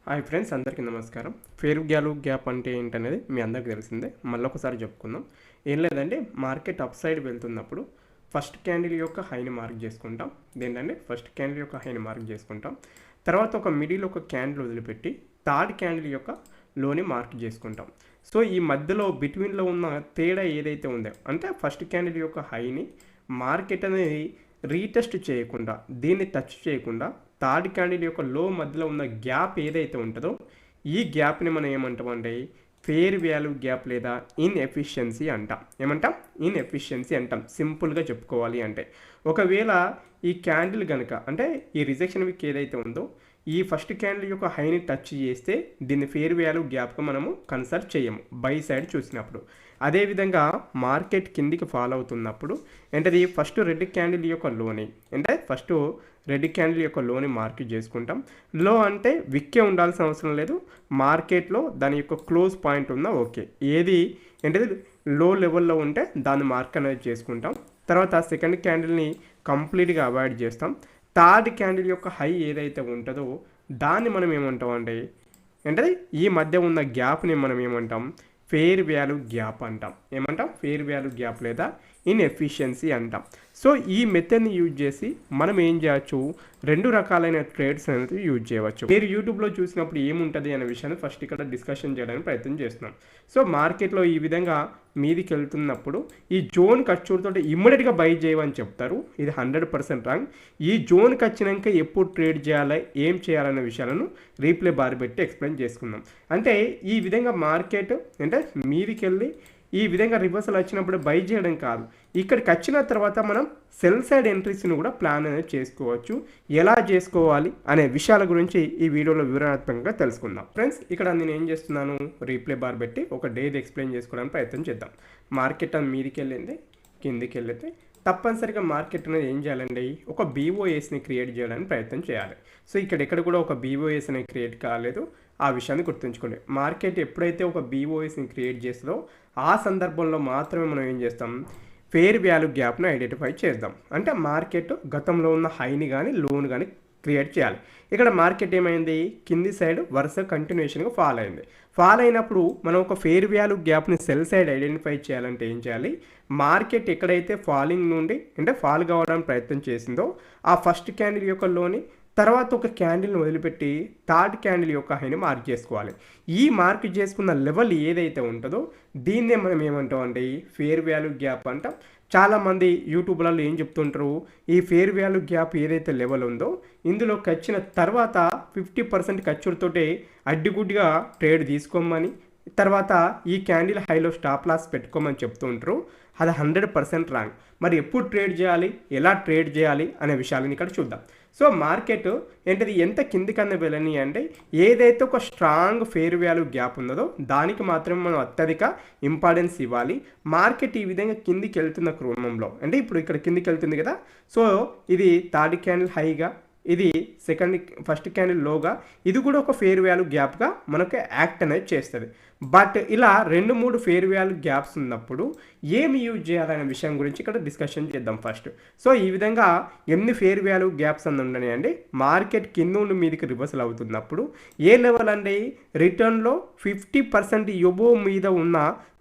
Hi friends, అందరికీ నమస్కారం. Fair value gap అంటే ఏంటనేది మీ అందరికీ తెలిసిందే. మళ్ళొకసారి చెప్పుకుందాం. ఏం లేదండి, మార్కెట్ అప్ సైడ్ వెళ్తున్నప్పుడు ఫస్ట్ క్యాండిల్ యొక్క హైని మార్క్ చేసుకుంటాం. దేంటంటే ఫస్ట్ క్యాండిల్ యొక్క హైని మార్క్ చేసుకుంటాం. తర్వాత ఒక మిడిల్ ఒక క్యాండిల్ వదిలిపెట్టి థర్డ్ క్యాండిల్ యొక్క లోని మార్క్ చేసుకుంటాం. సో ఈ మధ్యలో బిట్వీన్లో ఉన్న తేడా ఏదైతే ఉందో, అంటే ఫస్ట్ క్యాండిల్ యొక్క హైని మార్కెట్ అనేది రీటెస్ట్ చేయకుండా, దీన్ని టచ్ చేయకుండా థర్డ్ క్యాండిల్ యొక్క లో మధ్యలో ఉన్న గ్యాప్ ఏదైతే ఉంటుందో ఈ గ్యాప్ని మనం ఏమంటామంటే ఫెయిర్ వాల్యూ గ్యాప్ లేదా ఇన్ఎఫిషియన్సీ అంటాం. ఏమంటాం? ఇన్ఎఫిషియన్సీ అంటాం, సింపుల్గా చెప్పుకోవాలి అంటే. ఒకవేళ ఈ క్యాండిల్ కనుక, అంటే ఈ రిజెక్షన్ వీక్ ఏదైతే ఉందో ఈ ఫస్ట్ క్యాండిల్ యొక్క హైని టచ్ చేస్తే దీన్ని ఫెయిర్ వాల్యూ గ్యాప్గా మనము కన్సిడర్ చేయము బై సైడ్ చూసినప్పుడు. అదేవిధంగా మార్కెట్ కిందికి ఫాలో అవుతున్నప్పుడు ఏంటది ఫస్ట్ రెడ్ క్యాండిల్ యొక్క లోని, అంటే ఫస్ట్ రెడ్ క్యాండిల్ యొక్క లోని మార్క్ చేసుకుంటాం. లో అంటే విక్కే ఉండాల్సిన అవసరం లేదు, మార్కెట్లో దాని యొక్క క్లోజ్ పాయింట్ ఉన్నా ఓకే. ఏది ఏంటది లో లెవెల్లో ఉంటే దాన్ని మార్క్ అనేది చేసుకుంటాం. తర్వాత సెకండ్ క్యాండిల్ని కంప్లీట్గా అవాయిడ్ చేస్తాం. థర్డ్ క్యాండిల్ యొక్క హై ఏదైతే ఉంటుందో దాన్ని మనం ఏమంటాం అంటే ఏంటది ఈ మధ్య ఉన్న గ్యాప్ని మనం ఏమంటాం ఫెయిర్ వాల్యూ గ్యాప్ అంటాం. ఏమంటాం? ఫెయిర్ వాల్యూ గ్యాప్ లేదా ఇన్ఎఫిషియన్సీ అంటాం. సో ఈ మెథడ్ని యూజ్ చేసి మనం ఏం చేయవచ్చు, రెండు రకాలైన ట్రేడ్స్ అనేది యూజ్ చేయవచ్చు. మీరు యూట్యూబ్లో చూసినప్పుడు ఏముంటుంది అనే విషయాన్ని ఫస్ట్ ఇక్కడ డిస్కషన్ చేయడానికి ప్రయత్నం చేస్తున్నాం. సో మార్కెట్లో ఈ విధంగా మీదికి వెళ్తున్నప్పుడు ఈ జోన్ ఖర్చుతో ఇమ్మీడియట్గా బై చేయమని చెప్తారు. ఇది 100% రాంగ్. ఈ జోన్కి వచ్చినాక ఎప్పుడు ట్రేడ్ చేయాలి, ఏం చేయాలనే విషయాలను రీప్లే బార్ పెట్టి ఎక్స్ప్లెయిన్ చేసుకుందాం. అంటే ఈ విధంగా మార్కెట్ అంటే మీదికి వెళ్ళి ఈ విధంగా రివర్సల్ వచ్చినప్పుడు బై చేయడం కాదు, ఇక్కడికి వచ్చిన తర్వాత మనం సెల్ సైడ్ ఎంట్రీస్ని కూడా ప్లాన్ అనేది చేసుకోవచ్చు. ఎలా చేసుకోవాలి అనే విషయాల గురించి ఈ వీడియోలో వివరణాత్మకంగా తెలుసుకుందాం. ఫ్రెండ్స్, ఇక్కడ నేను ఏం చేస్తున్నాను, రీప్లే బార్ పెట్టి ఒక డేది ఎక్స్ప్లెయిన్ చేసుకోవడానికి ప్రయత్నం చేద్దాం. మార్కెట్ అని మీదికి వెళ్ళింది, కిందికి వెళ్తే తప్పనిసరిగా మార్కెట్ అనేది ఏం చేయాలండి, ఒక బీఓఎస్ని క్రియేట్ చేయడానికి ప్రయత్నం చేయాలి. సో ఎక్కడ కూడా ఒక బీఓఎస్ అనేది క్రియేట్ కాలేదు, ఆ విషయాన్ని గుర్తుంచుకోండి. మార్కెట్ ఎప్పుడైతే ఒక బీఓఎస్ని క్రియేట్ చేస్తుందో ఆ సందర్భంలో మాత్రమే మనం ఏం చేస్తాం, ఫెయిర్ వాల్యూ గ్యాప్ను ఐడెంటిఫై చేద్దాం. అంటే మార్కెట్ గతంలో ఉన్న హైని కానీ లోన్ కానీ క్రియేట్ చేయాలి. ఇక్కడ మార్కెట్ ఏమైంది, కింది సైడ్ వరుస కంటిన్యూషన్గా ఫాల్ అయింది. ఫాల్ అయినప్పుడు మనం ఒక ఫెయిర్ వాల్యూ గ్యాప్ని సెల్ సైడ్ ఐడెంటిఫై చేయాలంటే ఏం చేయాలి, మార్కెట్ ఎక్కడైతే ఫాలింగ్ నుండి అంటే ఫాల్ కావడానికి ప్రయత్నం చేసిందో ఆ ఫస్ట్ క్యాండిల్ యొక్క లోని తర్వాత ఒక క్యాండిల్ని వదిలిపెట్టి థర్డ్ క్యాండిల్ యొక్క హైని మార్క్ చేసుకోవాలి. ఈ మార్క్ చేసుకున్న లెవెల్ ఏదైతే ఉంటుందో దీన్నే మనం ఏమంటాం అంటే ఫెయిర్ వాల్యూ గ్యాప్ అంటాం. చాలామంది యూట్యూబ్లలో ఏం చెప్తుంటారు, ఈ ఫెయిర్ వాల్యూ గ్యాప్ ఏదైతే లెవెల్ ఉందో ఇందులోకి వచ్చిన తర్వాత 50% ఖర్చులతోటే అడ్డిగుడ్డిగా ట్రేడ్ తీసుకోమని, తర్వాత ఈ క్యాండిల్ హైలో స్టాప్ లాస్ పెట్టుకోమని చెప్తూ ఉంటారు. అది 100% రాంగ్. మరి ఎప్పుడు ట్రేడ్ చేయాలి, ఎలా ట్రేడ్ చేయాలి అనే విషయాలను ఇక్కడ చూద్దాం. సో మార్కెట్ ఏంటది ఎంత కిందికన్నా వెళ్ళని అంటే ఏదైతే ఒక స్ట్రాంగ్ ఫెయిర్ వాల్యూ గ్యాప్ ఉన్నదో దానికి మాత్రమే మనం అత్యధిక ఇంపార్టెన్స్ ఇవ్వాలి. మార్కెట్ ఈ విధంగా కిందికి వెళ్తున్న క్రమంలో అంటే ఇప్పుడు ఇక్కడ కిందికి వెళ్తుంది కదా, సో ఇది థర్డ్ క్యాండిల్ హైగా, ఇది ఫస్ట్ క్యాండిల్ లోగా, ఇది కూడా ఒక ఫెయిర్ వాల్యూ గ్యాప్గా మనకు యాక్ట్ అనేది చేస్తుంది. బట్ ఇలా 2-3 ఫెయిర్ వాల్యూ గ్యాప్స్ ఉన్నప్పుడు ఏమి యూజ్ చేయాలనే విషయం గురించి ఇక్కడ డిస్కషన్ చేద్దాం ఫస్ట్. సో ఈ విధంగా ఎన్ని ఫెయిర్ వాల్యూ గ్యాప్స్ అని ఉన్నాయి అండి, మార్కెట్ కింద నుండి మీదకి రివర్సల్ అవుతున్నప్పుడు ఏ లెవెల్ అండి, రిటర్న్లో 50% ఎబో మీద ఉన్న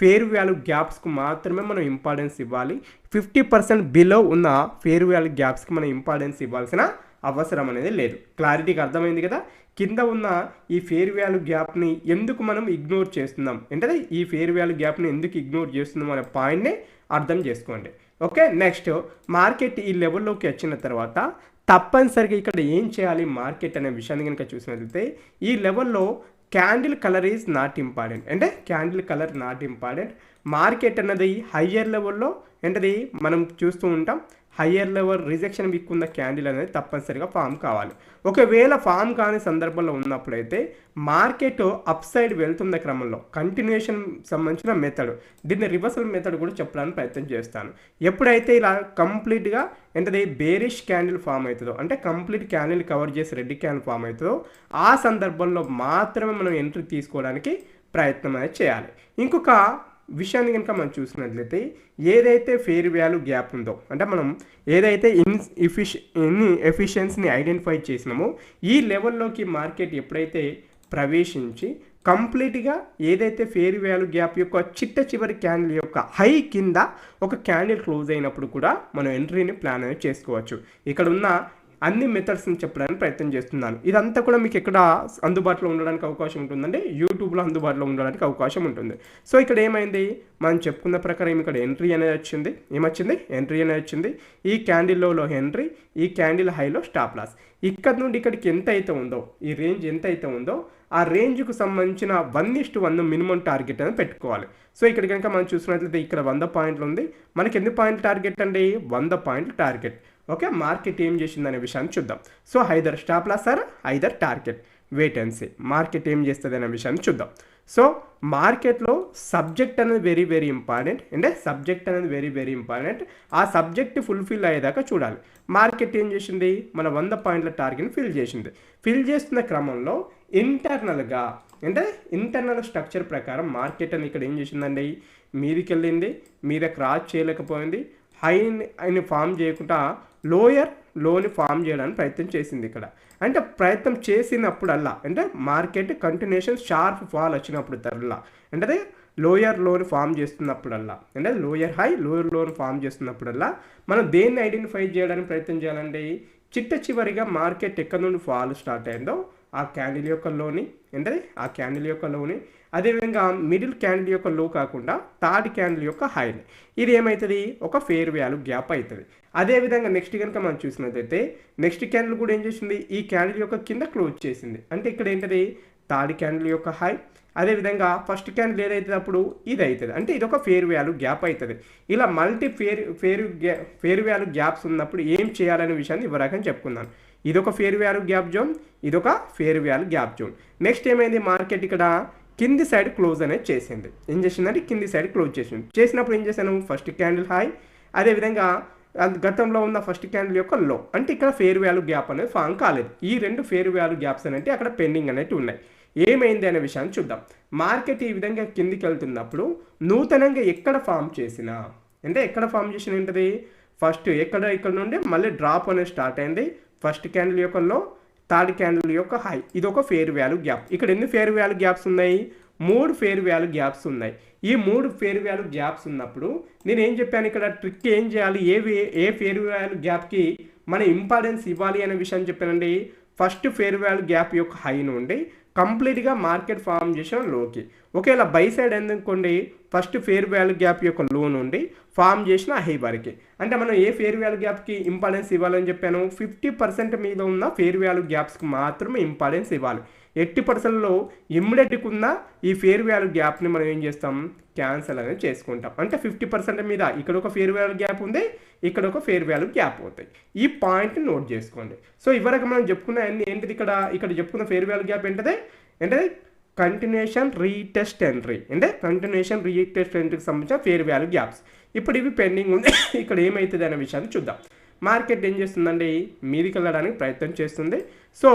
ఫెయిర్ వాల్యూ గ్యాప్స్కు మాత్రమే మనం ఇంపార్టెన్స్ ఇవ్వాలి. 50% బిలో ఉన్న ఫెయిర్ వాల్యూ గ్యాప్స్కి మనం ఇంపార్టెన్స్ ఇవ్వాల్సిన అవసరం అనేది లేదు. క్లారిటీగా అర్థమైంది కదా. కింద ఉన్న ఈ ఫెయిర్ వాల్యూ గ్యాప్ని ఎందుకు మనం ఇగ్నోర్ చేస్తున్నాం అంటే ఈ ఫెయిర్ వాల్యూ గ్యాప్ని ఎందుకు ఇగ్నోర్ చేస్తున్నాం అనే పాయింట్ని అర్థం చేసుకోండి. ఓకే, నెక్స్ట్ మార్కెట్ ఈ లెవెల్లోకి వచ్చిన తర్వాత తప్పనిసరిగా ఇక్కడ ఏం చేయాలి మార్కెట్ అనే విషయాన్ని కనుక చూసినట్లయితే ఈ లెవెల్లో candle colour is not important. అంటే candle colour not important. Market అన్నది హయ్యర్ లెవెల్లో ఏంటది మనం చూస్తూ ఉంటాం, హయ్యర్ లెవెల్ రిజెక్షన్ వీక్ ఉన్న క్యాండిల్ అనేది తప్పనిసరిగా ఫామ్ కావాలి. ఒకవేళ ఫామ్ కాని సందర్భంలో ఉన్నప్పుడైతే మార్కెట్ అప్ సైడ్ వెళ్తున్న క్రమంలో కంటిన్యూషన్ సంబంధించిన మెథడ్, దీన్ని రివర్సల్ మెథడ్ కూడా చెప్పడానికి ప్రయత్నం చేస్తాను. ఎప్పుడైతే ఇలా కంప్లీట్గా ఏంటది బేరిష్ క్యాండిల్ ఫామ్ అవుతుందో, అంటే కంప్లీట్ క్యాండిల్ కవర్ చేసి రెడ్ క్యాండిల్ ఫామ్ అవుతుందో ఆ సందర్భంలో మాత్రమే మనం ఎంట్రీ తీసుకోవడానికి ప్రయత్నం అనేది చేయాలి. ఇంకొక విషయాన్ని కనుక మనం చూసినట్లయితే ఏదైతే ఫెయిర్ వాల్యూ గ్యాప్ ఉందో, అంటే మనం ఏదైతే ఎఫిషియన్సీని ఐడెంటిఫై చేసినామో ఈ లెవెల్లోకి మార్కెట్ ఎప్పుడైతే ప్రవేశించి కంప్లీట్గా ఏదైతే ఫేర్ వాల్యూ గ్యాప్ యొక్క చివరి క్యాండిల్ యొక్క హై కింద ఒక క్యాండిల్ క్లోజ్ అయినప్పుడు కూడా మనం ఎంట్రీని ప్లాన్ అనేది చేసుకోవచ్చు. ఇక్కడ ఉన్న అన్ని మెథడ్స్ని చెప్పడానికి ప్రయత్నం చేస్తున్నాను. ఇదంతా కూడా మీకు ఎక్కడ అందుబాటులో ఉండడానికి అవకాశం ఉంటుందండి, యూట్యూబ్లో అందుబాటులో ఉండడానికి అవకాశం ఉంటుంది. సో ఇక్కడ ఏమైంది, మనం చెప్పుకున్న ప్రకారం ఇక్కడ ఎంట్రీ అనేది వచ్చింది. ఏమొచ్చింది, ఎంట్రీ అనేది వచ్చింది. ఈ క్యాండిల్ లోలో ఎంట్రీ, ఈ క్యాండిల్ హైలో స్టాప్ లాస్. ఇక్కడ నుండి ఇక్కడికి ఎంత అయితే ఉందో, ఈ రేంజ్ ఎంత అయితే ఉందో ఆ రేంజ్కు సంబంధించిన 1:1 మినిమం టార్గెట్ అనేది పెట్టుకోవాలి. సో ఇక్కడ కనుక మనం చూసినట్లయితే ఇక్కడ 100 పాయింట్లు ఉంది. మనకి ఎన్ని పాయింట్ టార్గెట్ అండి, 100 పాయింట్లు టార్గెట్. ఓకే, మార్కెట్ ఏం చేసిందనే విషయాన్ని చూద్దాం. So either stop loss or either target, wait and see market ఏం చేస్తుంది అనే విషయాన్ని చూద్దాం. సో మార్కెట్లో సబ్జెక్ట్ అనేది వెరీ వెరీ ఇంపార్టెంట్. అంటే సబ్జెక్ట్ అనేది వెరీ వెరీ ఇంపార్టెంట్. ఆ సబ్జెక్ట్ ఫుల్ఫిల్ అయ్యేదాకా చూడాలి. మార్కెట్ ఏం చేసింది, మన 100 పాయింట్ల టార్గెట్ని ఫిల్ చేసింది. ఫిల్ చేస్తున్న క్రమంలో ఇంటర్నల్గా అంటే ఇంటర్నల్ స్ట్రక్చర్ ప్రకారం మార్కెట్ అని ఇక్కడ ఏం చేసిందండి, మీదికి వెళ్ళింది, మీద క్రాస్ చేయలేకపోయింది, హైని ఫామ్ చేయకుండా లోని ఫామ్ చేయడానికి ప్రయత్నం చేసింది. ఇక్కడ అంటే ప్రయత్నం చేసినప్పుడల్లా అంటే మార్కెట్ కంటిన్యూషన్ షార్ప్ ఫాల్ వచ్చినప్పుడు తరలా అంటే అదే లోని ఫామ్ చేస్తున్నప్పుడల్లా అంటే లోయర్ హై లోని ఫామ్ చేస్తున్నప్పుడల్లా మనం దేన్ని ఐడెంటిఫై చేయడానికి ప్రయత్నం చేయాలండి, చివరిగా మార్కెట్ ఎక్కడి నుండి ఫాల్ స్టార్ట్ అయిందో ఆ క్యాండిల్ యొక్క లోని అంటే ఆ క్యాండిల్ యొక్క లోని, అదేవిధంగా మిడిల్ క్యాండిల్ యొక్క లో కాకుండా థర్డ్ క్యాండిల్ యొక్క హైని, ఇది ఏమవుతుంది, ఒక ఫేర్ వాల్యూ గ్యాప్ అవుతుంది. అదేవిధంగా నెక్స్ట్ కనుక మనం చూసినట్లయితే నెక్స్ట్ క్యాండిల్ కూడా ఏం చేసింది, ఈ క్యాండిల్ యొక్క కింద క్లోజ్ చేసింది. అంటే ఇక్కడ ఏంటది, థర్డ్ క్యాండిల్ యొక్క హై, అదేవిధంగా ఫస్ట్ క్యాండిల్ ఏదైతుంది అప్పుడు ఇది అవుతుంది. అంటే ఇది ఒక ఫేర్ వాల్యూ గ్యాప్ అవుతుంది. ఇలా మల్టీ ఫేర్ వాల్యూ గ్యాప్స్ ఉన్నప్పుడు ఏం చేయాలనే విషయాన్ని ఇవ్వరాకని చెప్పుకున్నాను. ఇదొక ఫేర్ వాల్యూ గ్యాప్ జోన్, ఇదొక fair value gap zone. Next ఏమైంది, మార్కెట్ ఇక్కడ కింది సైడ్ క్లోజ్ అనేది చేసింది. ఏం చేసిందంటే కింది సైడ్ క్లోజ్ చేసింది. చేసినప్పుడు ఏం చేశాను, ఫస్ట్ క్యాండిల్ హై, అదేవిధంగా గతంలో ఉన్న ఫస్ట్ క్యాండిల్ యొక్క లో, అంటే ఇక్కడ ఫేర్ వాల్యూ గ్యాప్ అనేది ఫామ్ కాలేదు. ఈ రెండు ఫేర్ వాల్యూ గ్యాప్స్ అనేవి అక్కడ పెండింగ్ అనేవి ఉన్నాయి. ఏమైంది అనే విషయాన్ని చూద్దాం. మార్కెట్ ఈ విధంగా కిందికి వెళ్తున్నప్పుడు నూతనంగా ఎక్కడ ఫామ్ చేసినా అంటే ఎక్కడ ఫామ్ చేసిన ఏంటది, ఫస్ట్ ఇక్కడ నుండి మళ్ళీ డ్రాప్ అనేది స్టార్ట్ అయింది. ఫస్ట్ క్యాండిల్ యొక్క లో, థర్డ్ క్యాండిల్ యొక్క హై, ఇది ఒక ఫేర్ వాల్యూ గ్యాప్. ఇక్కడ ఎన్ని ఫేర్ వాల్యూ గ్యాప్స్ ఉన్నాయి, 3 ఫేర్ వాల్యూ గ్యాప్స్ ఉన్నాయి. ఈ 3 ఫేర్ వాల్యూ గ్యాప్స్ ఉన్నప్పుడు నేను ఏం చెప్పాను, ఇక్కడ ట్రిక్ ఏం చేయాలి, ఏ ఫేర్ వాల్యూ గ్యాప్కి మన ఇంపార్టెన్స్ ఇవ్వాలి అనే విషయాన్ని చెప్పానండి. ఫస్ట్ ఫేర్ వాల్యూ గ్యాప్ యొక్క హై నుండి కంప్లీట్గా మార్కెట్ ఫామ్ చేసిన లోకి, ఒకవేళ బై సైడ్ ఎందుకోండి ఫస్ట్ ఫేర్ వాల్యూ గ్యాప్ యొక్క లో నుండి ఫామ్ చేసిన హై వరకు. అంటే మనం ఏ ఫేర్ వాల్యూ గ్యాప్కి ఇంపార్టెన్స్ ఇవ్వాలని చెప్పాను, 50% మీద ఉన్న ఫేర్ వాల్యూ గ్యాప్స్కి మాత్రమే ఇంపార్టెన్స్ ఇవ్వాలి. 80%లో ఇమ్మీడియట్గా ఉన్న ఈ ఫేర్ వాల్యూ గ్యాప్ని మనం ఏం చేస్తాం, క్యాన్సల్ అనేది చేసుకుంటాం. అంటే 50% మీద ఇక్కడ ఒక ఫేర్ వాల్యూ గ్యాప్ ఉంది, ఇక్కడ ఒక ఫేర్ వాల్యూ గ్యాప్ అవుతాయి. ఈ పాయింట్ని నోట్ చేసుకోండి. సో ఇవరకు మనం చెప్పుకున్న అన్ని ఏంటిది, ఇక్కడ చెప్పుకున్న ఫేర్ వాల్యూ గ్యాప్ ఏంటది అంటే కంటిన్యూషన్ రీటెస్ట్ ఎంట్రీ, అంటే కంటిన్యూషన్ రీటెస్ట్ ఎంట్రీకి సంబంధించిన ఫేర్ వాల్యూ గ్యాప్స్. ఇప్పుడు ఇవి పెండింగ్ ఉంది. ఇక్కడ ఏమవుతుంది అనే విషయాన్ని చూద్దాం. మార్కెట్ ఏం చేస్తుందండి, మీదికి వెళ్ళడానికి ప్రయత్నం చేస్తుంది. సో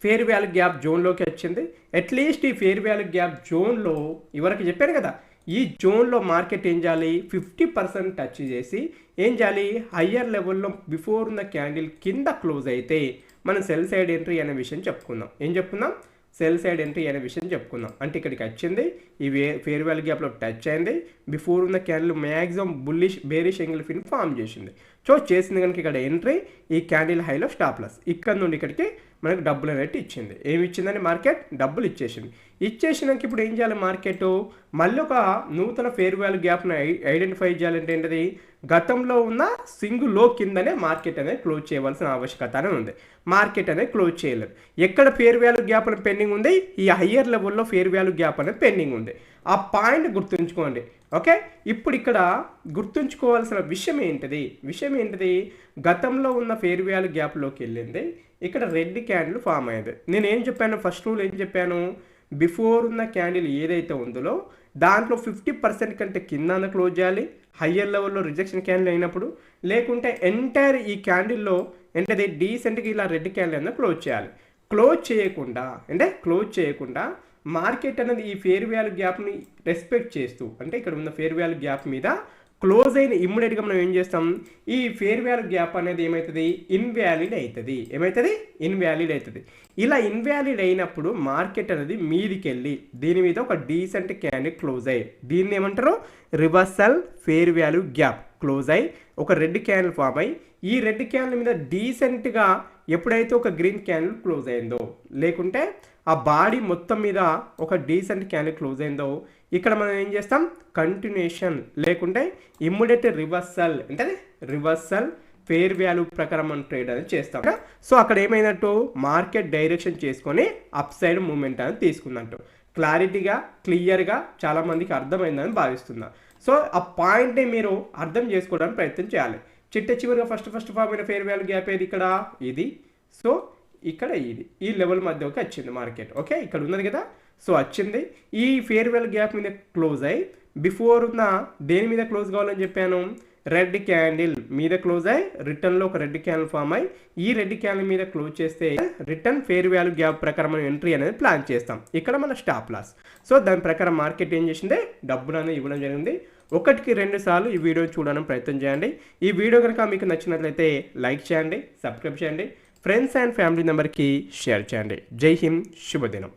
ఫేర్ వాల్యూ గ్యాప్ జోన్లోకి వచ్చింది. అట్లీస్ట్ ఈ ఫేర్ వాల్యూ గ్యాప్ జోన్లో ఇవరకు చెప్పాను కదా, ఈ జోన్లో మార్కెట్ ఏం చేయాలి, 50% టచ్ చేసి ఏం చేయాలి, హయ్యర్ లెవెల్లో బిఫోర్ ఉన్న క్యాండిల్ కింద క్లోజ్ అయితే మనం సెల్ సైడ్ ఎంట్రీ అనే విషయం చెప్పుకుందాం. ఏం చెప్పుకుందాం, సెల్ సైడ్ ఎంట్రీ అనే విషయం చెప్పుకుందాం. అంటే ఇక్కడికి వచ్చింది, ఈ ఫేర్ వాల్యూ గ్యాప్లో టచ్ అయింది, బిఫోర్ ఉన్న candle maximum bullish bearish angle ఫిన్ ఫామ్ చేసింది. సో చేసింది కనుక ఇక్కడ ఎంట్రీ, ఈ క్యాండిల్ హైలో స్టాప్ లాస్, ఇక్కడ నుండి ఇక్కడికి మనకు డబ్బులు అనేది ఇచ్చింది. ఏమి ఇచ్చిందని మార్కెట్ డబ్బులు ఇచ్చేసింది. ఇచ్చేసినాక ఇప్పుడు ఏం చేయాలి, మార్కెట్ మళ్ళీ ఒక నూతన ఫేర్ వాల్యూ గ్యాప్ను ఐడెంటిఫై చేయాలంటే ఏంటది, గతంలో ఉన్న సింగిల్ లో కిందనే మార్కెట్ అనేది క్లోజ్ చేయవలసిన ఆవశ్యకత అనేది ఉంది. మార్కెట్ అనేది క్లోజ్ చేయలేదు. ఎక్కడ ఫేర్ వాల్యూ గ్యాప్ అనేది పెండింగ్ ఉంది, ఈ హయ్యర్ లెవెల్లో ఫేర్ వాల్యూ గ్యాప్ అనేది పెండింగ్ ఉంది. ఆ పాయింట్ గుర్తుంచుకోండి. ఓకే, ఇప్పుడు ఇక్కడ గుర్తుంచుకోవాల్సిన విషయం ఏంటిది, గతంలో ఉన్న ఫేర్ వాల్యూ గ్యాప్లోకి వెళ్ళింది, ఇక్కడ రెడ్ క్యాండిల్ ఫామ్ అయ్యింది. నేను ఏం చెప్పాను, ఫస్ట్ రూల్ ఏం చెప్పాను, బిఫోర్ ఉన్న క్యాండిల్ ఏదైతే ఉందో దాంట్లో 50% కంటే కింద క్లోజ్ చేయాలి, హయ్యర్ లెవెల్లో రిజెక్షన్ క్యాండిల్ అయినప్పుడు, లేకుంటే ఎంటైర్ ఈ క్యాండిల్లో ఏంటది డీసెంట్గా ఇలా రెడ్ క్యాండిల్ అనేది క్లోజ్ చేయాలి. క్లోజ్ చేయకుండా మార్కెట్ అనేది ఈ ఫేర్ వాల్యూ గ్యాప్ని రెస్పెక్ట్ చేస్తూ, అంటే ఇక్కడ ఉన్న ఫేర్ వాల్యూ గ్యాప్ మీద క్లోజ్ అయిన ఇమ్మీడియట్గా మనం ఏం చేస్తాం, ఈ ఫేర్ వాల్యూ గ్యాప్ అనేది ఏమవుతుంది, ఇన్వాలిడ్ అవుతుంది. ఏమవుతుంది, ఇన్వాలిడ్ అవుతుంది. ఇలా ఇన్వాలిడ్ అయినప్పుడు మార్కెట్ అనేది మీదికి వెళ్ళి దీని మీద ఒక డీసెంట్ క్యాండిల్ క్లోజ్ అయ్యి దీన్ని ఏమంటారు, reversal fair value gap close అయ్యి ఒక రెడ్ క్యాండిల్ ఫామ్ అయ్యి ఈ రెడ్ క్యాండిల్ మీద డీసెంట్గా ఎప్పుడైతే ఒక గ్రీన్ క్యాండిల్ క్లోజ్ అయిందో, లేకుంటే ఆ బాడీ మొత్తం మీద ఒక డీసెంట్ క్యాండిల్ క్లోజ్ అయిందో, ఇక్కడ మనం ఏం చేస్తాం, కంటిన్యూషన్ లేకుంటే ఇమ్మీడియట్ రివర్సల్ అంటే రివర్సల్ ఫేర్ వాల్యూ ప్రకారం మనం ట్రేడ్ అనేది చేస్తాం. సో అక్కడ ఏమైనట్టు మార్కెట్ డైరెక్షన్ చేసుకొని అప్ సైడ్ మూమెంట్ అనేది తీసుకున్నట్టు క్లారిటీగా క్లియర్గా చాలా మందికి అర్థమైందని భావిస్తున్నా. సో ఆ పాయింట్ని మీరు అర్థం చేసుకోవడానికి ప్రయత్నం చేయాలి. చివరిగా ఫస్ట్ ఫామ్ అయిన ఫేర్ వాల్యూ గ్యాప్ ఏది, ఇక్కడ ఇది. సో ఇక్కడ ఇది ఈ లెవెల్ మధ్యకి వచ్చింది మార్కెట్. ఓకే, ఇక్కడ ఉన్నది కదా. సో వచ్చింది ఈ ఫేర్ వాల్యూ గ్యాప్ మీద క్లోజ్ అయ్యి బిఫోర్ ఉన్న దేని మీద క్లోజ్ కావాలని చెప్పాను, రెడ్ క్యాండిల్ మీద క్లోజ్ అయ్యి రిటర్న్లో ఒక రెడ్ క్యాండిల్ ఫామ్ అయ్యి ఈ రెడ్ క్యాండిల్ మీద క్లోజ్ చేస్తే రిటర్న్ ఫేర్ వాల్యూ గ్యాప్ ప్రకారం మనం ఎంట్రీ అనేది ప్లాన్ చేస్తాం. ఇక్కడ మన స్టాప్ లాస్. సో దాని ప్రకారం మార్కెట్ ఏం చేసింది, డబ్బులు అనేది ఇవ్వడం జరిగింది. 1-2 సార్లు ఈ వీడియో చూడడానికి ప్రయత్నం చేయండి. ఈ వీడియో కనుక మీకు నచ్చినట్లయితే లైక్ చేయండి, సబ్స్క్రైబ్ చేయండి, ఫ్రెండ్స్ అండ్ ఫ్యామిలీ మెంబర్కి షేర్ చేయండి. జై హింద్, శుభదినం.